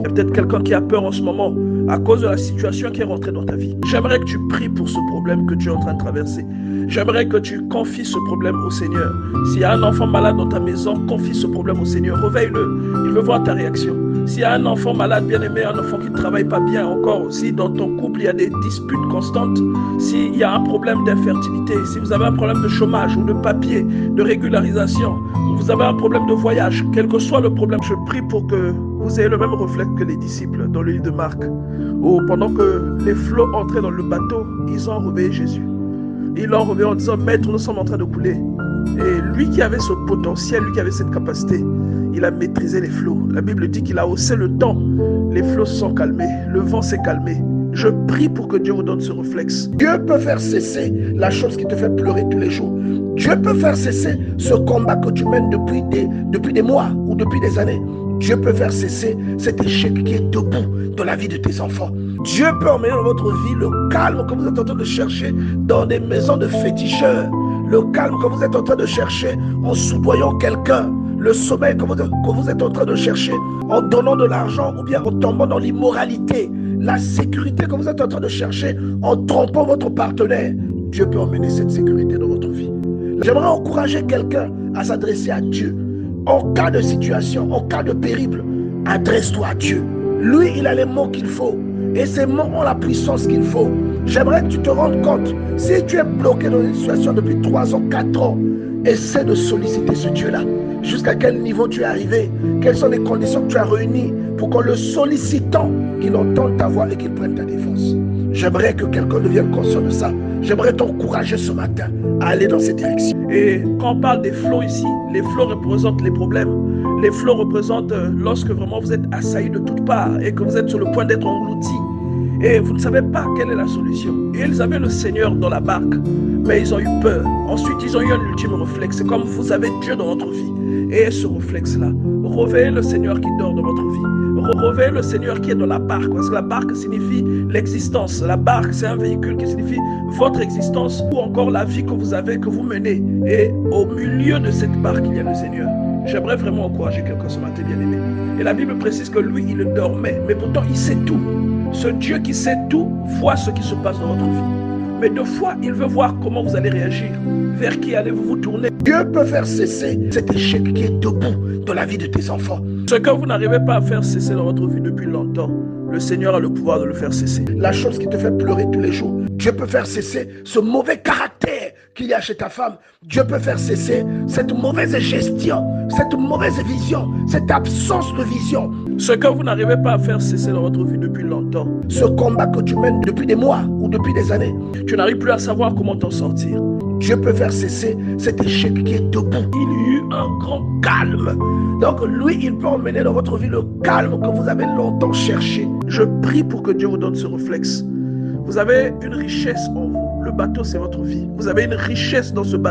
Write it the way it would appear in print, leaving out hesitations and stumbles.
Il y a peut-être quelqu'un qui a peur en ce moment à cause de la situation qui est rentrée dans ta vie. J'aimerais que tu pries pour ce problème que tu es en train de traverser. J'aimerais que tu confies ce problème au Seigneur. S'il y a un enfant malade dans ta maison, confie ce problème au Seigneur. Réveille-le. Il veut voir ta réaction. S'il y a un enfant malade, bien-aimé, un enfant qui ne travaille pas bien encore, si dans ton couple il y a des disputes constantes, s'il y a un problème d'infertilité, si vous avez un problème de chômage ou de papier, de régularisation, vous avez un problème de voyage, quel que soit le problème, je prie pour que vous ayez le même reflet que les disciples dans le livre de Marc, où pendant que les flots entraient dans le bateau, ils ont réveillé Jésus. Ils l'ont réveillé en disant, Maître, nous sommes en train de couler. Et lui qui avait ce potentiel, lui qui avait cette capacité, il a maîtrisé les flots. La Bible dit qu'il a haussé le temps. Les flots se sont calmés, le vent s'est calmé. Je prie pour que Dieu vous donne ce réflexe. Dieu peut faire cesser la chose qui te fait pleurer tous les jours. Dieu peut faire cesser ce combat que tu mènes depuis des mois ou depuis des années. Dieu peut faire cesser cet échec qui est debout dans la vie de tes enfants. Dieu peut emmener dans votre vie le calme que vous êtes en train de chercher dans des maisons de féticheurs. Le calme que vous êtes en train de chercher en soudoyant quelqu'un. Le sommeil que vous êtes en train de chercher en donnant de l'argent ou bien en tombant dans l'immoralité. La sécurité que vous êtes en train de chercher en trompant votre partenaire. Dieu peut emmener cette sécurité dans votre vie. J'aimerais encourager quelqu'un à s'adresser à Dieu. En cas de situation, en cas de périple, adresse-toi à Dieu. Lui, il a les mots qu'il faut. Et ces mots ont la puissance qu'il faut. J'aimerais que tu te rendes compte, si tu es bloqué dans une situation depuis 3 ans, 4 ans, essaie de solliciter ce Dieu-là. Jusqu'à quel niveau tu es arrivé? Quelles sont les conditions que tu as réunies pour qu'en le sollicitant, qu'il entende ta voix et qu'il prenne ta défense? J'aimerais que quelqu'un devienne conscient de ça. J'aimerais t'encourager ce matin à aller dans cette direction. Et quand on parle des flots ici, les flots représentent les problèmes. Les flots représentent lorsque vraiment vous êtes assailli de toutes parts et que vous êtes sur le point d'être englouti. Et vous ne savez pas quelle est la solution. Et ils avaient le Seigneur dans la barque, mais ils ont eu peur. Ensuite, ils ont eu un ultime réflexe. C'est comme vous avez Dieu dans votre vie. Et ce réflexe-là, réveillez le Seigneur qui dort dans votre vie. Réveillez le Seigneur qui est dans la barque. Parce que la barque signifie l'existence. La barque, c'est un véhicule qui signifie votre existence ou encore la vie que vous avez, que vous menez. Et au milieu de cette barque, il y a le Seigneur. J'aimerais vraiment encourager quelqu'un ce matin, bien-aimé. Et la Bible précise que lui, il dormait. Mais pourtant, il sait tout. Ce Dieu qui sait tout voit ce qui se passe dans votre vie. Mais deux fois, il veut voir comment vous allez réagir. Vers qui allez-vous vous tourner? Dieu peut faire cesser cet échec qui est debout dans la vie de tes enfants. Ce que vous n'arrivez pas à faire cesser dans votre vie depuis longtemps, le Seigneur a le pouvoir de le faire cesser. La chose qui te fait pleurer tous les jours, Dieu peut faire cesser ce mauvais caractère qu'il y a chez ta femme. Dieu peut faire cesser cette mauvaise gestion, cette mauvaise vision, cette absence de vision. Ce que vous n'arrivez pas à faire cesser dans votre vie depuis longtemps, ce combat que tu mènes depuis des mois ou depuis des années, tu n'arrives plus à savoir comment t'en sortir. Dieu peut faire cesser cet échec qui est debout. Il y eut un grand calme. Donc lui, il peut emmener dans votre vie le calme que vous avez longtemps cherché. Je prie pour que Dieu vous donne ce réflexe. Vous avez une richesse en vous. Le bateau, c'est votre vie. Vous avez une richesse dans ce bateau.